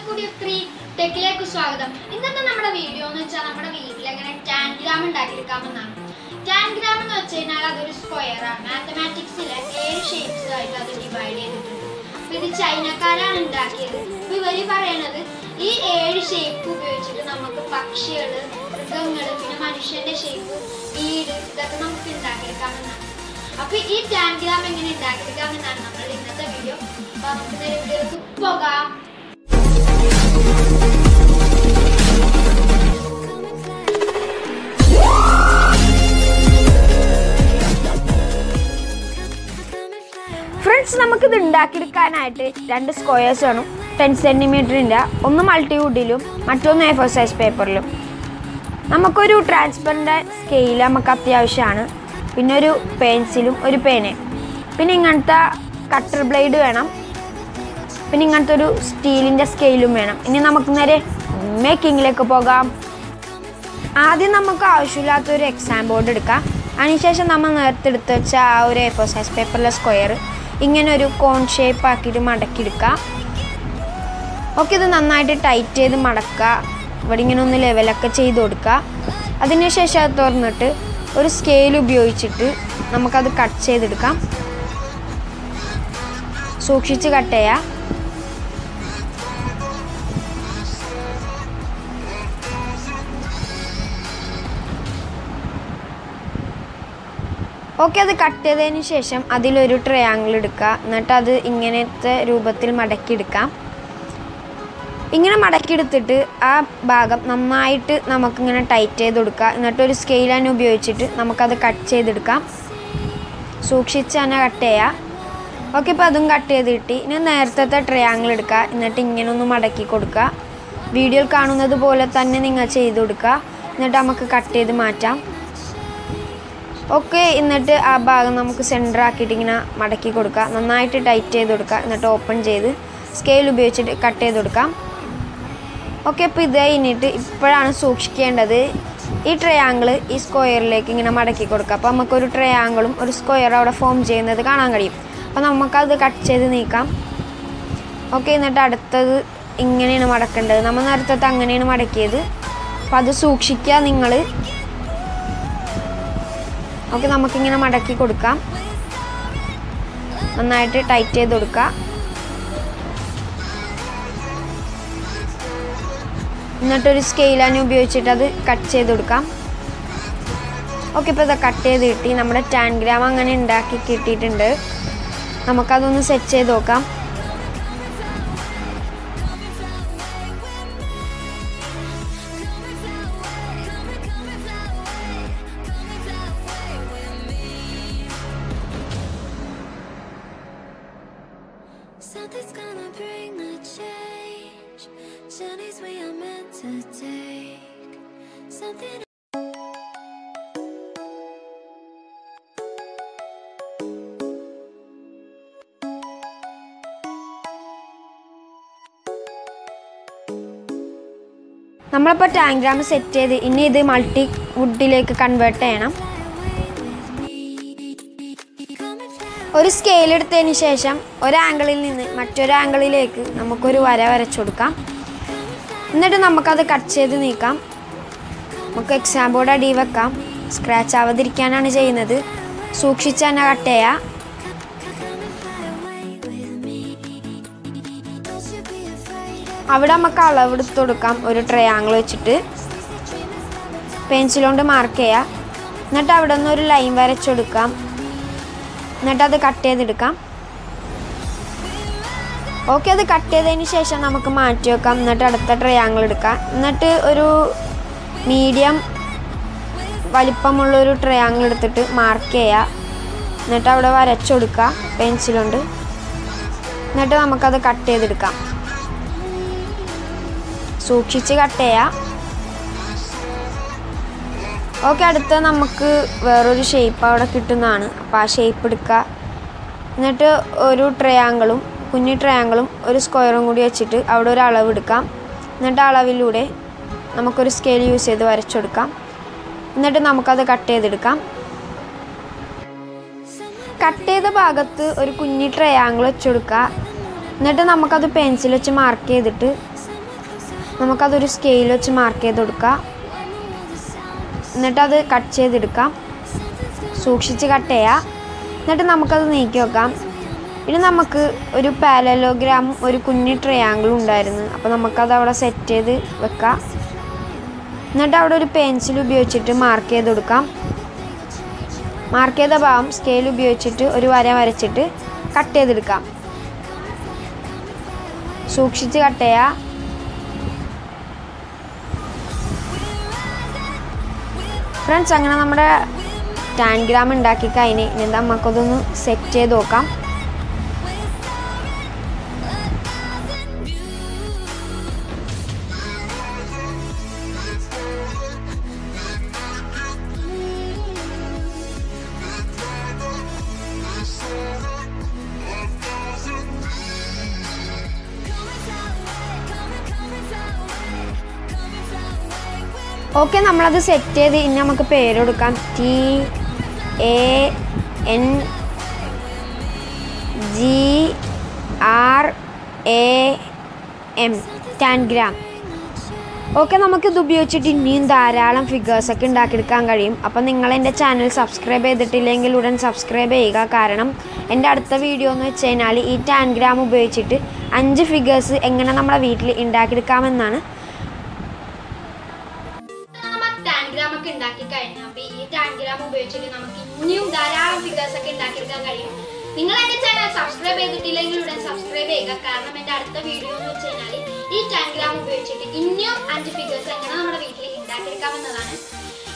കൂടി 3 ടെക്കിലേക്ക് സ്വാഗതം. ഇന്നത്തെ നമ്മുടെ വീഡിയോ എന്ന് വെച്ചാൽ നമ്മുടെ വീട്ടിൽ എങ്ങനെ ടാൻഗ്രാം ഉണ്ടാക്കിയെടുക്കാമെന്നാണ്. ടാൻഗ്രാം എന്ന് വെച്ച് കഴിഞ്ഞാൽ അതൊരു സ്ക്വയർ ആണ്. മാത്തമാറ്റിക്സിലെ 7 ഷേപ്സ് ആയിട്ട് അത് ഡിവൈഡ് ചെയ്തിട്ടുണ്ട്. അപ്പോൾ ഇത് ചൈനക്കാരാണ് ഉണ്ടാക്കിയത്. അപ്പോൾ ഇവർ പറയണത് ഈ 7 ഷേപ്പ് ഉപയോഗിച്ചിട്ട് നമുക്ക് പക്ഷികൾ, മൃഗങ്ങൾ, പിന്നെ മനുഷ്യന്റെ ഷേപ്പ്, വീട് ഇതൊക്കെ നമുക്ക് ഉണ്ടാക്കിയെടുക്കാമെന്നാണ്. അപ്പോൾ ഈ ടാൻഗ്രാം എങ്ങനെ ഉണ്ടാക്കിയെടുക്കാമെന്നാണ് നമ്മുടെ ഇന്നത്തെ വീഡിയോ. അപ്പോൾ നമുക്ക് വീഡിയോയിലേക്ക് പോകാം. ഫ്രണ്ട്സ്, നമുക്കിത് ഉണ്ടാക്കിയെടുക്കാനായിട്ട് 2 സ്ക്വയേഴ്സ് വേണം. 10 സെൻറ്റിമീറ്ററിൻ്റെ, ഒന്ന് മൾട്ടിവുഡിലും മറ്റൊന്ന് A4 സൈസ് പേപ്പറിലും. നമുക്കൊരു ട്രാൻസ്പെറൻ്റ് സ്കെയിൽ നമുക്ക് അത്യാവശ്യമാണ്. പിന്നെ ഒരു പെൻസിലും ഒരു പേനയും, പിന്നെ ഇങ്ങനത്തെ കട്ടർ ബ്ലേഡ് വേണം. പിന്നെ ഇങ്ങനത്തെ ഒരു സ്റ്റീലിൻ്റെ സ്കെയിലും വേണം. ഇനി നമുക്ക് നേരെ മേക്കിങ്ങിലേക്ക് പോകാം. ആദ്യം നമുക്ക് ആവശ്യമില്ലാത്തൊരു എക്സാം ബോർഡ് എടുക്കാം. അതിനുശേഷം നമ്മൾ നേരത്തെ എടുത്ത് വെച്ച ആ ഒരു A4 സൈസ് പേപ്പറിലെ സ്ക്വയർ ഇങ്ങനെ ഒരു കോൺ ഷേപ്പ് ആക്കിയിട്ട് മടക്കിയെടുക്കുക. ഓക്കെ, ഇത് നന്നായിട്ട് ടൈറ്റ് ചെയ്ത് മടക്കുക. ഇവിടെ ഇങ്ങനെ ഒന്ന് ലെവലൊക്കെ ചെയ്ത് കൊടുക്കുക. അതിനുശേഷം അത് തുറന്നിട്ട് ഒരു സ്കെയിൽ ഉപയോഗിച്ചിട്ട് നമുക്കത് കട്ട് ചെയ്തെടുക്കാം. സൂക്ഷിച്ച് കട്ട് ചെയ്യുക. ഓക്കെ, അത് കട്ട് ചെയ്തതിന് ശേഷം അതിലൊരു ട്രയാങ്കിൾ എടുക്കുക. എന്നിട്ട് അത് ഇങ്ങനത്തെ രൂപത്തിൽ മടക്കിയെടുക്കാം. ഇങ്ങനെ മടക്കിയെടുത്തിട്ട് ആ ഭാഗം നന്നായിട്ട് നമുക്കിങ്ങനെ ടൈറ്റ് ചെയ്ത് കൊടുക്കുക. എന്നിട്ട് ഒരു സ്കെയിൽ തന്നെ ഉപയോഗിച്ചിട്ട് നമുക്കത് കട്ട് ചെയ്തെടുക്കാം. സൂക്ഷിച്ച് തന്നെ കട്ട് ചെയ്യുക. ഓക്കെ, ഇപ്പോൾ അതും കട്ട് ചെയ്ത് കിട്ടി. ഇനി നേരത്തെ ട്രയാങ്കിൾ എടുക്കുക. എന്നിട്ട് ഇങ്ങനെ ഒന്ന് മടക്കി കൊടുക്കുക. വീഡിയോയിൽ കാണുന്നത് പോലെ തന്നെ നിങ്ങൾ ചെയ്ത് കൊടുക്കുക. എന്നിട്ട് നമുക്ക് കട്ട് ചെയ്ത് മാറ്റാം. ഓക്കെ, എന്നിട്ട് ആ ഭാഗം നമുക്ക് സെൻറ്റർ ആക്കിയിട്ട് ഇങ്ങനെ മടക്കി കൊടുക്കുക. നന്നായിട്ട് ടൈറ്റ് ചെയ്ത് കൊടുക്കുക. എന്നിട്ട് ഓപ്പൺ ചെയ്ത് സ്കെയിൽ ഉപയോഗിച്ചിട്ട് കട്ട് ചെയ്ത് കൊടുക്കാം. ഓക്കെ, ഇപ്പോൾ ഇത് കഴിഞ്ഞിട്ട് ഇപ്പോഴാണ് സൂക്ഷിക്കേണ്ടത്. ഈ ട്രയാങ്കിൾ ഈ സ്ക്വയറിലേക്ക് ഇങ്ങനെ മടക്കി കൊടുക്കുക. അപ്പോൾ നമുക്കൊരു ട്രയാങ്കിളും ഒരു സ്ക്വയർ അവിടെ ഫോം ചെയ്യുന്നത് കാണാൻ കഴിയും. അപ്പോൾ നമുക്കത് കട്ട് ചെയ്ത് നീക്കാം. ഓക്കെ, എന്നിട്ട് അടുത്തത് ഇങ്ങനെയാണ് മടക്കേണ്ടത്. നമ്മൾ നേരത്തെ അങ്ങനെയാണ് മടക്കിയത്. അപ്പോൾ അത് സൂക്ഷിക്കുക നിങ്ങൾ. ഓക്കെ, നമുക്കിങ്ങനെ മടക്കി കൊടുക്കാം. നന്നായിട്ട് ടൈറ്റ് ചെയ്ത് കൊടുക്കുക. എന്നിട്ടൊരു സ്കെയിലാണ് ഉപയോഗിച്ചിട്ട് അത് കട്ട് ചെയ്ത് കൊടുക്കാം. ഓക്കെ, ഇപ്പോൾ ഇത് കട്ട് ചെയ്ത് കിട്ടി. നമ്മുടെ ടാൻഗ്രാം അങ്ങനെ ഉണ്ടാക്കി കിട്ടിയിട്ടുണ്ട്. നമുക്കതൊന്ന് സെറ്റ് ചെയ്ത് നോക്കാം. Something's gonna bring the change. Journeys we are meant to take. Something. നമ്മളിപ്പോൾ ടാൻഗ്രാം സെറ്റ് ചെയ്ത് ഇനി ഇത് മൾട്ടി വുഡിലേക്ക് കൺവേർട്ട് ചെയ്യണം. ഒരു സ്കെയിൽ എടുത്തതിന് ശേഷം ഒരു ആംഗിളിൽ നിന്ന് മറ്റൊരു ആംഗിളിലേക്ക് നമുക്കൊരു വര വരച്ചു കൊടുക്കാം. എന്നിട്ട് നമുക്കത് കട്ട് ചെയ്ത് നീക്കാം. നമുക്ക് എക്സാം ബോർഡ് അടി വെക്കാം. സ്ക്രാച്ച് ആവാതിരിക്കാനാണ് ചെയ്യുന്നത്. സൂക്ഷിച്ച് തന്നെ കട്ട് ചെയ്യുക. അവിടെ നമുക്ക് അളവെടുത്ത് കൊടുക്കാം. ഒരു ട്രയാങ്കിൾ വെച്ചിട്ട് പെൻസിൽ കൊണ്ട് മാർക്ക് ചെയ്യുക. എന്നിട്ട് അവിടെ നിന്ന് ഒരു ലൈൻ വരച്ചു കൊടുക്കാം. എന്നിട്ട് അത് കട്ട് ചെയ്തെടുക്കാം. ഓക്കെ, അത് കട്ട് ചെയ്തതിന് ശേഷം നമുക്ക് മാറ്റി വെക്കാം. എന്നിട്ട് അടുത്ത ട്രയാങ്കിൾ എടുക്കാം. എന്നിട്ട് ഒരു മീഡിയം വലിപ്പമുള്ളൊരു ട്രയാങ്കിൾ എടുത്തിട്ട് മാർക്ക് ചെയ്യുക. എന്നിട്ട് അവിടെ വരച്ചു കൊടുക്കുക പെൻസിൽ കൊണ്ട്. എന്നിട്ട് നമുക്കത് കട്ട് ചെയ്തെടുക്കാം. സൂക്ഷിച്ച് കട്ട് ചെയ്യുക. ഓക്കെ, അടുത്ത നമുക്ക് വേറൊരു ഷേപ്പ് അവിടെ കിട്ടുന്നതാണ്. അപ്പോൾ ആ ഷേപ്പ് എടുക്കുക. എന്നിട്ട് ഒരു ട്രയാങ്കിളും കുഞ്ഞു ട്രയാങ്കിളും ഒരു സ്ക്വയറും കൂടി വെച്ചിട്ട് അവിടെ ഒരു അളവ് എടുക്കാം. എന്നിട്ട് അളവിലൂടെ നമുക്കൊരു സ്കെയിൽ യൂസ് ചെയ്ത് വരച്ചെടുക്കാം. എന്നിട്ട് നമുക്കത് കട്ട് ചെയ്തെടുക്കാം. കട്ട് ചെയ്ത ഭാഗത്ത് ഒരു കുഞ്ഞി ട്രയാങ്കിൾ വെച്ച് കൊടുക്കുക. എന്നിട്ട് നമുക്കത് പെൻസിൽ വെച്ച് മാർക്ക് ചെയ്തിട്ട് നമുക്കതൊരു സ്കെയിൽ വെച്ച് മാർക്ക് ചെയ്ത് കൊടുക്കാം. എന്നിട്ടത് കട്ട് ചെയ്തെടുക്കാം. സൂക്ഷിച്ച് കട്ട് ചെയ്യാം. എന്നിട്ട് നമുക്കത് നീക്കി വെക്കാം. ഇനി നമുക്ക് ഒരു പാരലോഗ്രാമും ഒരു കുഞ്ഞ് ട്രയാങ്കിളും ഉണ്ടായിരുന്നു. അപ്പോൾ നമുക്കത് അവിടെ സെറ്റ് ചെയ്ത് വെക്കാം. എന്നിട്ട് അവിടെ ഒരു പെൻസിൽ ഉപയോഗിച്ചിട്ട് മാർക്ക് ചെയ്ത് കൊടുക്കാം. മാർക്ക് ചെയ്ത ഭാഗം സ്കെയിൽ ഉപയോഗിച്ചിട്ട് ഒരു വര വരച്ചിട്ട് കട്ട് ചെയ്തെടുക്കാം. സൂക്ഷിച്ച് കട്ട് ചെയ്യാം. ഫ്രണ്ട്സ്, അങ്ങനെ നമ്മുടെ ടാൻഗ്രാം ഉണ്ടാക്കി കഴിഞ്ഞ് ഇനി നമുക്കതൊന്ന് സെറ്റ് ചെയ്ത് നോക്കാം. ഓക്കെ, നമ്മളത് സെറ്റ് ചെയ്ത് ഇനി നമുക്ക് പേര് കൊടുക്കാം. TANGRAM, tangram. ഓക്കെ, നമുക്കിത് ഉപയോഗിച്ചിട്ട് ഇനിയും ധാരാളം ഫിഗേഴ്സൊക്കെ ഉണ്ടാക്കിയെടുക്കാൻ കഴിയും. അപ്പം നിങ്ങൾ എൻ്റെ ചാനൽ സബ്സ്ക്രൈബ് ചെയ്തിട്ടില്ലെങ്കിൽ ഉടൻ സബ്സ്ക്രൈബ് ചെയ്യുക. കാരണം എൻ്റെ അടുത്ത വീഡിയോ എന്ന് വെച്ച് കഴിഞ്ഞാൽ ഈ ടാൻഗ്രാം ഉപയോഗിച്ചിട്ട് 5 ഫിഗേഴ്സ് എങ്ങനെ നമ്മുടെ വീട്ടിൽ ഉണ്ടാക്കിയെടുക്കാമെന്നാണ്. ടാൻഗ്രാമൊക്കെ ഉണ്ടാക്കി കഴിഞ്ഞു. അപ്പൊ ഈ ടാൻഗ്രാം ഉപയോഗിച്ചിട്ട് നമുക്ക് ഇനിയും ധാരാളം ഫിഗേഴ്സ് ഒക്കെ ഉണ്ടാക്കിയെടുക്കാൻ കഴിയും. നിങ്ങൾ എന്റെ ചാനൽ സബ്സ്ക്രൈബ് ചെയ്തിട്ടില്ലെങ്കിൽ ഉടൻ സബ്സ്ക്രൈബ് ചെയ്യുക. കാരണം എന്റെ അടുത്ത വീഡിയോ എന്ന് വെച്ച് കഴിഞ്ഞാൽ ഈ ടാൻഗ്രാം ഉപയോഗിച്ചിട്ട് ഇനിയും 5 ഫിഗേഴ്സ് എങ്ങനെ നമ്മുടെ വീട്ടിൽ ഉണ്ടാക്കിയെടുക്കാമെന്നതാണ്.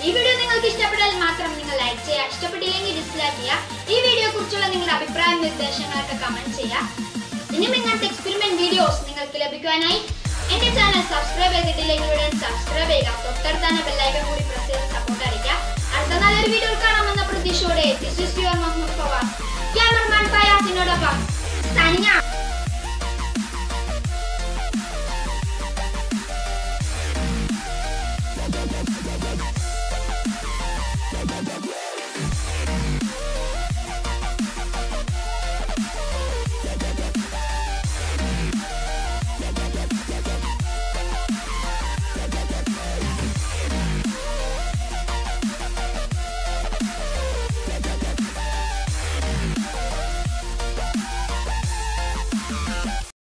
ഈ വീഡിയോ നിങ്ങൾക്ക് ഇഷ്ടപ്പെട്ടാൽ മാത്രം നിങ്ങൾ ലൈക്ക് ചെയ്യുക. ഇഷ്ടപ്പെട്ടില്ലെങ്കിൽ ഡിസ്ലൈക്ക് ചെയ്യുക. ഈ വീഡിയോയെ കുറിച്ചുള്ള നിങ്ങളുടെ അഭിപ്രായ നിർദ്ദേശങ്ങളൊക്കെ കമന്റ് ചെയ്യുക. ഇനിയും ഇങ്ങനത്തെ എക്സ്പെരിമെന്റ് വീഡിയോസ് നിങ്ങൾക്ക് ലഭിക്കുവാനായി എന്റെ ചാനൽ സബ്സ്ക്രൈബ് ചെയ്തിട്ടില്ലെങ്കിൽ ഉടൻ സബ്സ്ക്രൈബ് ചെയ്യുക. തൊട്ടടുത്താണ് ബെല്ലൈക്കൺ കൂടി പ്രസ് ചെയ്ത് സപ്പോർട്ട് അടിക്കുക. അടുത്ത നല്ലൊരു വീഡിയോ കാണാമെന്ന പ്രതീക്ഷയോടെ this is your Mahmood Fawaz, cameraman ഫയാസിനോടൊപ്പം സൈനിങ് ഔട്ട്.